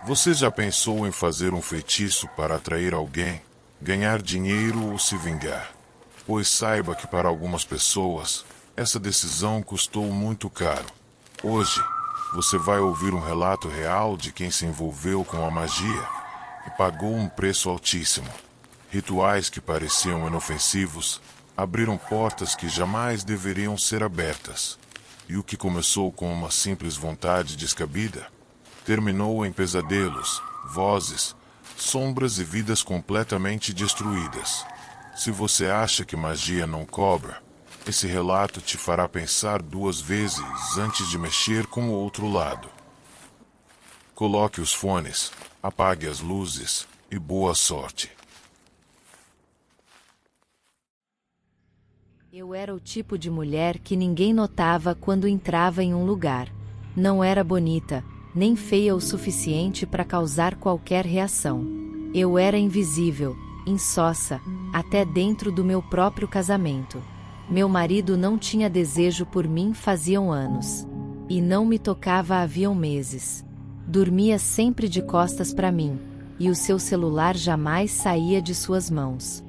Você já pensou em fazer um feitiço para atrair alguém, ganhar dinheiro ou se vingar? Pois saiba que para algumas pessoas, essa decisão custou muito caro. Hoje, você vai ouvir um relato real de quem se envolveu com a magia e pagou um preço altíssimo. Rituais que pareciam inofensivos abriram portas que jamais deveriam ser abertas. E o que começou com uma simples vontade descabida, terminou em pesadelos, vozes, sombras e vidas completamente destruídas. Se você acha que magia não cobra, esse relato te fará pensar duas vezes antes de mexer com o outro lado. Coloque os fones, apague as luzes e boa sorte. Eu era o tipo de mulher que ninguém notava quando entrava em um lugar. Não era bonita, nem feia o suficiente para causar qualquer reação. Eu era invisível, insossa, até dentro do meu próprio casamento. Meu marido não tinha desejo por mim faziam anos. E não me tocava haviam meses. Dormia sempre de costas para mim, e o seu celular jamais saía de suas mãos.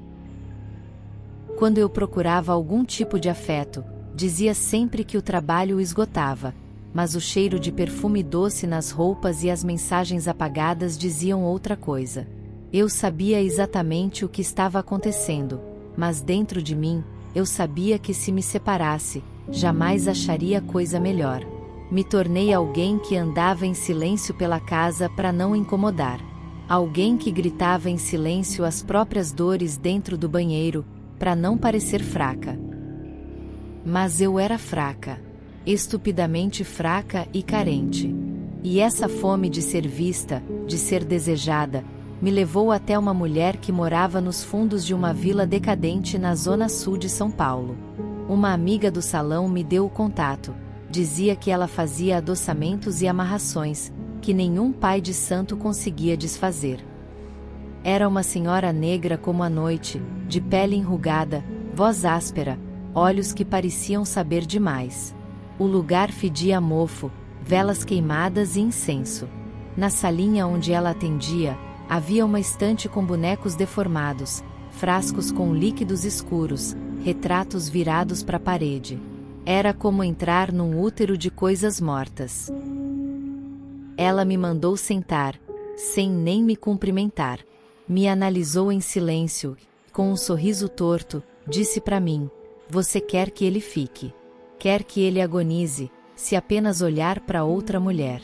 Quando eu procurava algum tipo de afeto, dizia sempre que o trabalho o esgotava, mas o cheiro de perfume doce nas roupas e as mensagens apagadas diziam outra coisa. Eu sabia exatamente o que estava acontecendo, mas dentro de mim, eu sabia que se me separasse, jamais acharia coisa melhor. Me tornei alguém que andava em silêncio pela casa para não incomodar. Alguém que gritava em silêncio as próprias dores dentro do banheiro, para não parecer fraca. Mas eu era fraca. Estupidamente fraca e carente. E essa fome de ser vista, de ser desejada, me levou até uma mulher que morava nos fundos de uma vila decadente na zona sul de São Paulo. Uma amiga do salão me deu o contato. Dizia que ela fazia adoçamentos e amarrações, que nenhum pai de santo conseguia desfazer. Era uma senhora negra como a noite, de pele enrugada, voz áspera, olhos que pareciam saber demais. O lugar fedia a mofo, velas queimadas e incenso. Na salinha onde ela atendia, havia uma estante com bonecos deformados, frascos com líquidos escuros, retratos virados para a parede. Era como entrar num útero de coisas mortas. Ela me mandou sentar, sem nem me cumprimentar. Me analisou em silêncio, com um sorriso torto, disse para mim: "Você quer que ele fique? Quer que ele agonize, se apenas olhar para outra mulher?"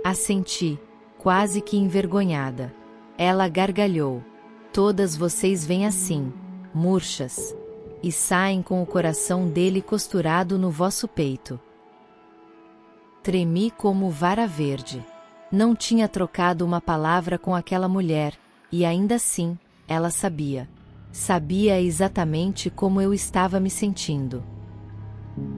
Assenti, quase que envergonhada. Ela gargalhou: "Todas vocês vêm assim, murchas. E saem com o coração dele costurado no vosso peito." Tremi como vara verde. Não tinha trocado uma palavra com aquela mulher, e ainda assim, ela sabia. Sabia exatamente como eu estava me sentindo.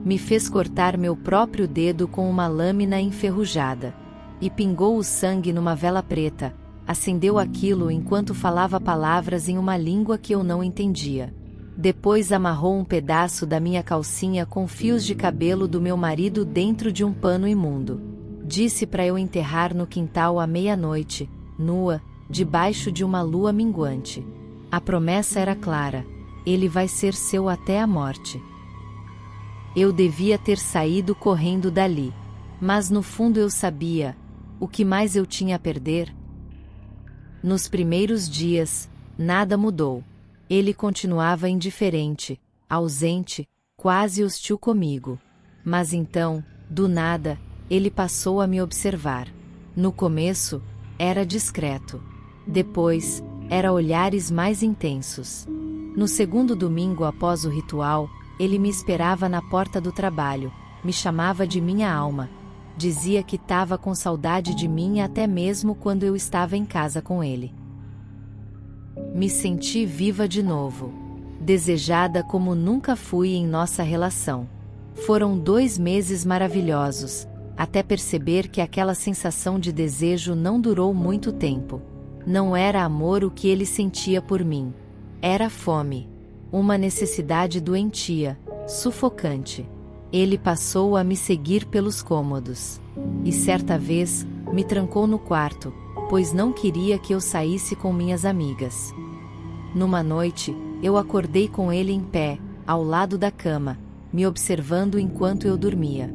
Me fez cortar meu próprio dedo com uma lâmina enferrujada. E pingou o sangue numa vela preta, acendeu aquilo enquanto falava palavras em uma língua que eu não entendia. Depois amarrou um pedaço da minha calcinha com fios de cabelo do meu marido dentro de um pano imundo. Disse para eu enterrar no quintal à meia-noite, nua, debaixo de uma lua minguante. A promessa era clara: ele vai ser seu até a morte. Eu devia ter saído correndo dali. Mas no fundo eu sabia, o que mais eu tinha a perder? Nos primeiros dias, nada mudou. Ele continuava indiferente, ausente, quase hostil comigo. Mas então, do nada, ele passou a me observar. No começo, era discreto. Depois, era olhares mais intensos. No segundo domingo após o ritual, ele me esperava na porta do trabalho, me chamava de minha alma. Dizia que estava com saudade de mim até mesmo quando eu estava em casa com ele. Me senti viva de novo. Desejada como nunca fui em nossa relação. Foram 2 meses maravilhosos, até perceber que aquela sensação de desejo não durou muito tempo. Não era amor o que ele sentia por mim. Era fome. Uma necessidade doentia, sufocante. Ele passou a me seguir pelos cômodos. E certa vez, Me trancou no quarto, pois não queria que eu saísse com minhas amigas. Numa noite, eu acordei com ele em pé, ao lado da cama, me observando enquanto eu dormia.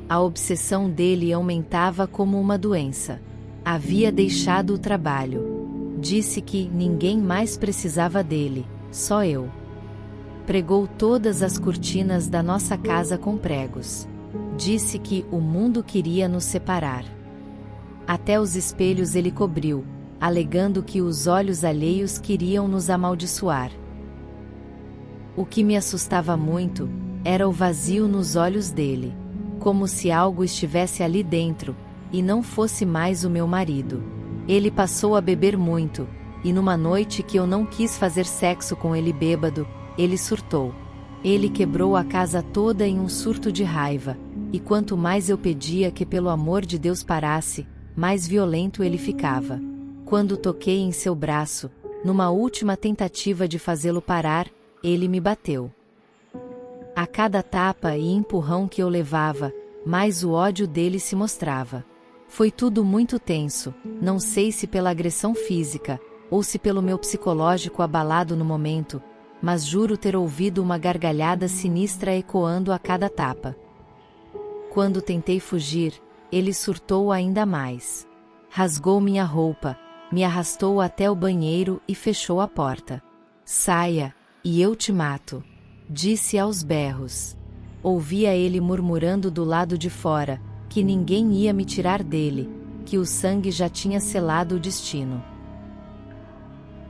A obsessão dele aumentava como uma doença. Havia deixado o trabalho. Disse que ninguém mais precisava dele, só eu. Pregou todas as cortinas da nossa casa com pregos. Disse que o mundo queria nos separar. Até os espelhos ele cobriu, alegando que os olhos alheios queriam nos amaldiçoar. O que me assustava muito era o vazio nos olhos dele, como se algo estivesse ali dentro, e não fosse mais o meu marido. Ele passou a beber muito, e numa noite que eu não quis fazer sexo com ele bêbado, ele surtou. Ele quebrou a casa toda em um surto de raiva, e quanto mais eu pedia que pelo amor de Deus parasse, mais violento ele ficava. Quando toquei em seu braço, numa última tentativa de fazê-lo parar, ele me bateu. A cada tapa e empurrão que eu levava, mais o ódio dele se mostrava. Foi tudo muito tenso, não sei se pela agressão física, ou se pelo meu psicológico abalado no momento, mas juro ter ouvido uma gargalhada sinistra ecoando a cada tapa. Quando tentei fugir, ele surtou ainda mais. Rasgou minha roupa, me arrastou até o banheiro e fechou a porta. Saia, e eu te mato, disse aos berros. Ouvia ele murmurando do lado de fora, que ninguém ia me tirar dele, que o sangue já tinha selado o destino.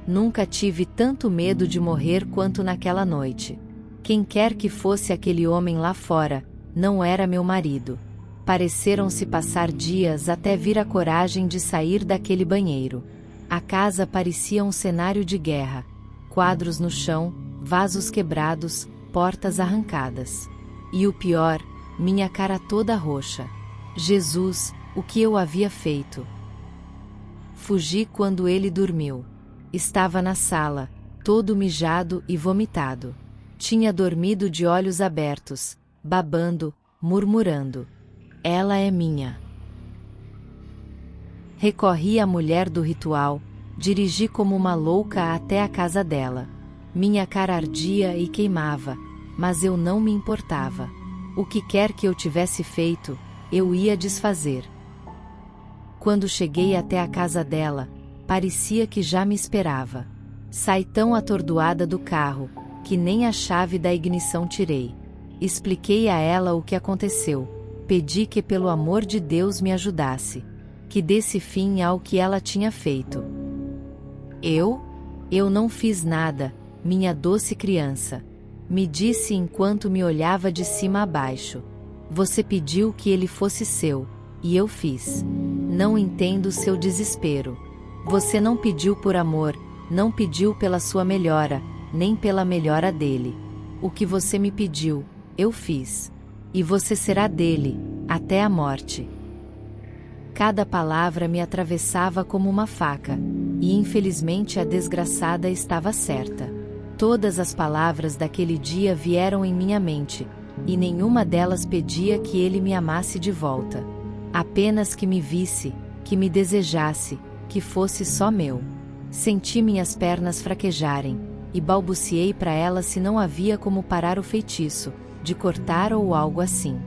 Nunca tive tanto medo de morrer quanto naquela noite. Quem quer que fosse aquele homem lá fora, não era meu marido. Pareceram-se passar dias até vir a coragem de sair daquele banheiro. A casa parecia um cenário de guerra. Quadros no chão, vasos quebrados, portas arrancadas. E o pior, minha cara toda roxa. Jesus, o que eu havia feito? Fugi quando ele dormiu. Estava na sala, todo mijado e vomitado. Tinha dormido de olhos abertos, babando, murmurando. Ela é minha. Recorri à mulher do ritual, dirigi como uma louca até a casa dela. Minha cara ardia e queimava, mas eu não me importava. O que quer que eu tivesse feito, eu ia desfazer. Quando cheguei até a casa dela, parecia que já me esperava. Saí tão atordoada do carro, que nem a chave da ignição tirei. Expliquei a ela o que aconteceu. Pedi que pelo amor de Deus me ajudasse. Que desse fim ao que ela tinha feito. Eu não fiz nada, minha doce criança. Me disse enquanto me olhava de cima a baixo. Você pediu que ele fosse seu, e eu fiz. Não entendo seu desespero. Você não pediu por amor, não pediu pela sua melhora, nem pela melhora dele. O que você me pediu, eu fiz. E você será dele, até a morte. Cada palavra me atravessava como uma faca, e infelizmente a desgraçada estava certa. Todas as palavras daquele dia vieram em minha mente, e nenhuma delas pedia que ele me amasse de volta. Apenas que me visse, que me desejasse, que fosse só meu. Senti minhas pernas fraquejarem, e balbuciei para ela se não havia como parar o feitiço, de cortar ou algo assim.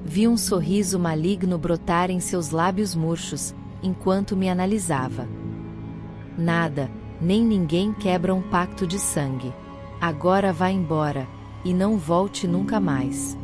Vi um sorriso maligno brotar em seus lábios murchos, enquanto me analisava. Nada, nem ninguém quebra um pacto de sangue. Agora vá embora, e não volte nunca mais.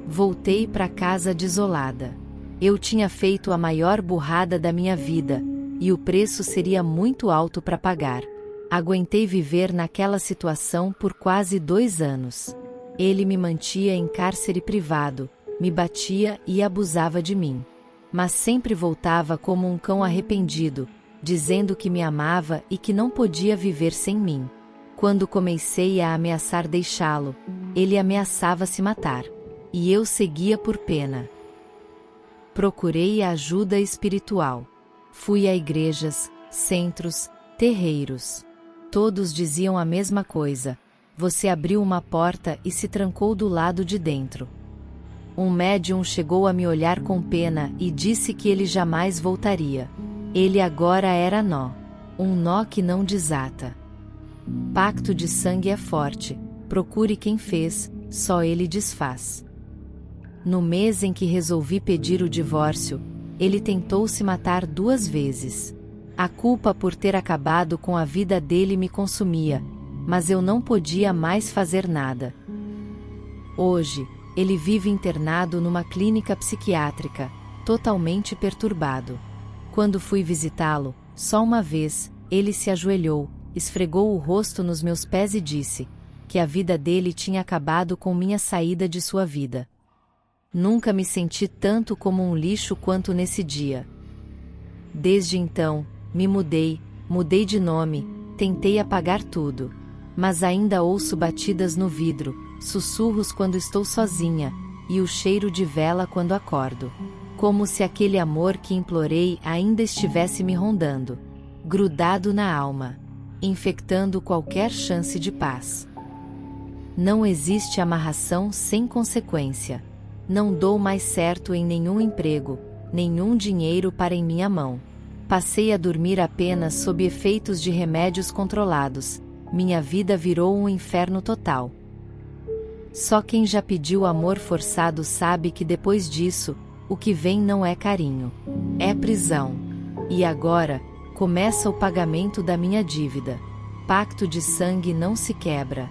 Voltei para casa desolada. Eu tinha feito a maior burrada da minha vida, e o preço seria muito alto para pagar. Aguentei viver naquela situação por quase 2 anos. Ele me mantinha em cárcere privado, me batia e abusava de mim. Mas sempre voltava como um cão arrependido, dizendo que me amava e que não podia viver sem mim. Quando comecei a ameaçar deixá-lo, ele ameaçava se matar. E eu seguia por pena. Procurei ajuda espiritual. Fui a igrejas, centros, terreiros. Todos diziam a mesma coisa. Você abriu uma porta e se trancou do lado de dentro. Um médium chegou a me olhar com pena e disse que ele jamais voltaria. Ele agora era nó. Um nó que não desata. Pacto de sangue é forte, procure quem fez, só ele desfaz. No mês em que resolvi pedir o divórcio, ele tentou se matar 2 vezes. A culpa por ter acabado com a vida dele me consumia, mas eu não podia mais fazer nada. Hoje, ele vive internado numa clínica psiquiátrica, totalmente perturbado. Quando fui visitá-lo, só uma vez, ele se ajoelhou, esfregou o rosto nos meus pés e disse que a vida dele tinha acabado com minha saída de sua vida. Nunca me senti tanto como um lixo quanto nesse dia. Desde então, me mudei de nome, tentei apagar tudo. Mas ainda ouço batidas no vidro, sussurros quando estou sozinha, e o cheiro de vela quando acordo. Como se aquele amor que implorei ainda estivesse me rondando, grudado na alma, infectando qualquer chance de paz. Não existe amarração sem consequência. Não dou mais certo em nenhum emprego, nenhum dinheiro para em minha mão. Passei a dormir apenas sob efeitos de remédios controlados. Minha vida virou um inferno total. Só quem já pediu amor forçado sabe que depois disso, o que vem não é carinho. É prisão. E agora, começa o pagamento da minha dívida. Pacto de sangue não se quebra.